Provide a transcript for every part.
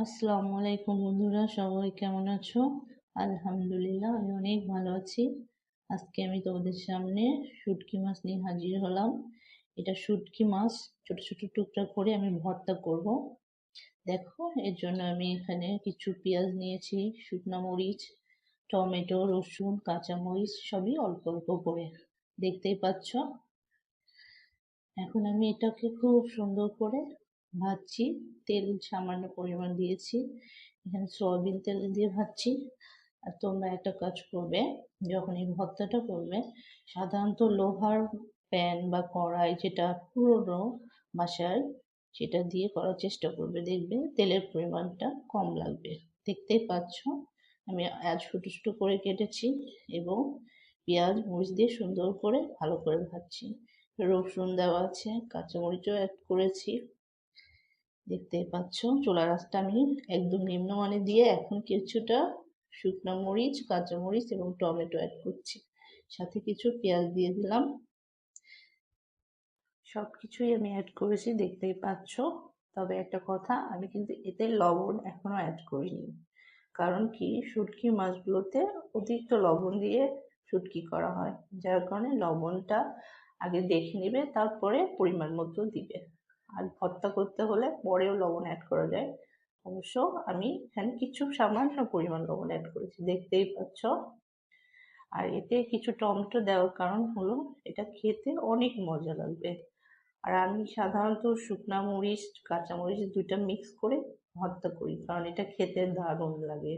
আসসালামু আলাইকুম বন্ধুরা, সবাই কেমন আছো? আলহামদুলিল্লাহ, আমি অনেক ভালো আছি। আজকে আমি তোমাদের সামনে শুটকি মাছ নিয়ে হাজির হলাম। এটা শুটকি মাছ ছোট ছোট টুকরা করে আমি ভর্তা করব। দেখো, এর জন্য আমি এখানে কিছু পেঁয়াজ নিয়েছি, শুকনো মরিচ, টমেটো, রসুন, কাঁচামরিচ সবই অল্প অল্প করে, দেখতেই পাচ্ছ। এখন আমি এটাকে খুব সুন্দর করে ভাজছি। তেল সামান্য পরিমাণ দিয়েছি, এখানে সয়াবিন তেল দিয়ে ভাজছি। আর তোমরা একটা কাজ করবে, যখন এই ভর্তাটা করবে, সাধারণত লোহার প্যান বা কড়াই যেটা পুরনো বাসায়, সেটা দিয়ে করার চেষ্টা করবে, দেখবে তেলের পরিমাণটা কম লাগবে। দেখতেই পাচ্ছ আমি আজ ছোটো ছোটো করে কেটেছি এবং পেঁয়াজ মরিচ দিয়ে সুন্দর করে ভালো করে ভাজছি। রসুন দেওয়া আছে, কাঁচামরিচও অ্যাড করেছি। দেখতেই পাচ্ছ চুলার আঁচটা আমি একদম নিম্নমানে দিয়ে এখন কিছুটা শুকনো মরিচ, কাঁচামরিচ এবং টমেটো অ্যাড করছি, সাথে কিছু পেঁয়াজ দিয়ে দিলাম। সব কিছুই আমি অ্যাড করেছি, দেখতেই পাচ্ছ। তবে একটা কথা, আমি কিন্তু এতে লবণ এখনো অ্যাড করিনি। কারণ কি, শুটকি মাছগুলোতে অতিরিক্ত লবণ দিয়ে শুটকি করা হয়, যার কারণে লবণটা আগে দেখে নেবে, তারপরে পরিমাণ মতো দিবে। আর ভর্তা করতে হলে পরেও লবণ অ্যাড করা যায়। অবশ্য আমি এখানে কিছু সামান্য পরিমাণ লবণ অ্যাড করেছি, দেখতেই পাচ্ছ। আর এতে কিছু টমেটো দেওয়ার কারণ হলো এটা খেতে অনেক মজা লাগবে। আর আমি সাধারণত শুকনা মরিচ, কাঁচামরিচ দুইটা মিক্স করে ভর্তা করি, কারণ এটা খেতে দারুণ লাগে।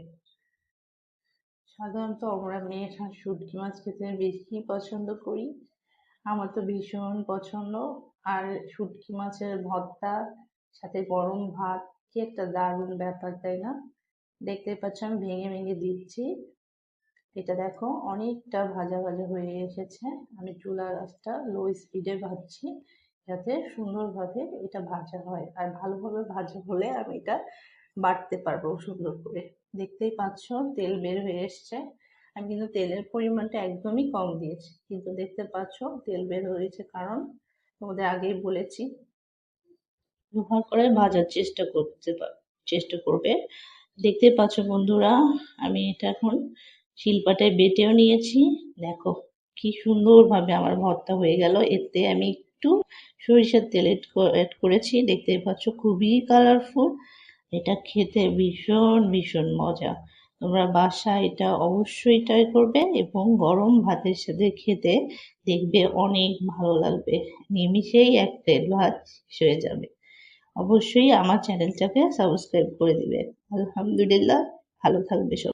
সাধারণত আমরা মেয়েরা শুটকি মাছ খেতে বেশি পছন্দ করি, আমার তো ভীষণ পছন্দ। আর শুটকি মাছের ভর্তা সাথে গরম ভাত, কি একটা দারুণ ব্যাপার, তাই না? দেখতে পাচ্ছ আমি ভেঙে ভেঙে দিচ্ছি। এটা দেখো অনেকটা ভাজা ভাজা হয়ে এসেছে। আমি চুলার আঁচটা লো স্পিডে ভাজছি, যাতে সুন্দরভাবে এটা ভাজা হয়। আর ভালোভাবে ভাজা হলে আমি এটা বাটতে পারবো সুন্দর করে। দেখতেই পাচ্ছ তেল বের হয়ে এসছে। আমি কিন্তু তেলের পরিমাণটা একদমই কম দিয়েছি, কিন্তু দেখতে পাচ্ছ তেল বের হয়েছে, কারণ তোমাদের আগেই বলেছি ব্যবহার করে ভাজার চেষ্টা করবে। দেখতে পাচ্ছ বন্ধুরা, আমি এটা এখন শিলপাটায় বেটেও নিয়েছি। দেখো কি সুন্দরভাবে আমার ভর্তা হয়ে গেল। এতে আমি একটু সরিষার তেল অ্যাড করেছি, দেখতেই পাচ্ছ খুবই কালারফুল। এটা খেতে ভীষণ ভীষণ মজা। তোমরা বাসায় এটা অবশ্যই ট্রাই করবে এবং গরম ভাতের সাথে খেতে দেখবে অনেক ভালো লাগবে। নিমিষেই এক প্লেট ভাত শেষ হয়ে যাবে। অবশ্যই আমার চ্যানেলটাকে সাবস্ক্রাইব করে দিবে। আলহামদুলিল্লাহ, ভালো থাকবে সবাই।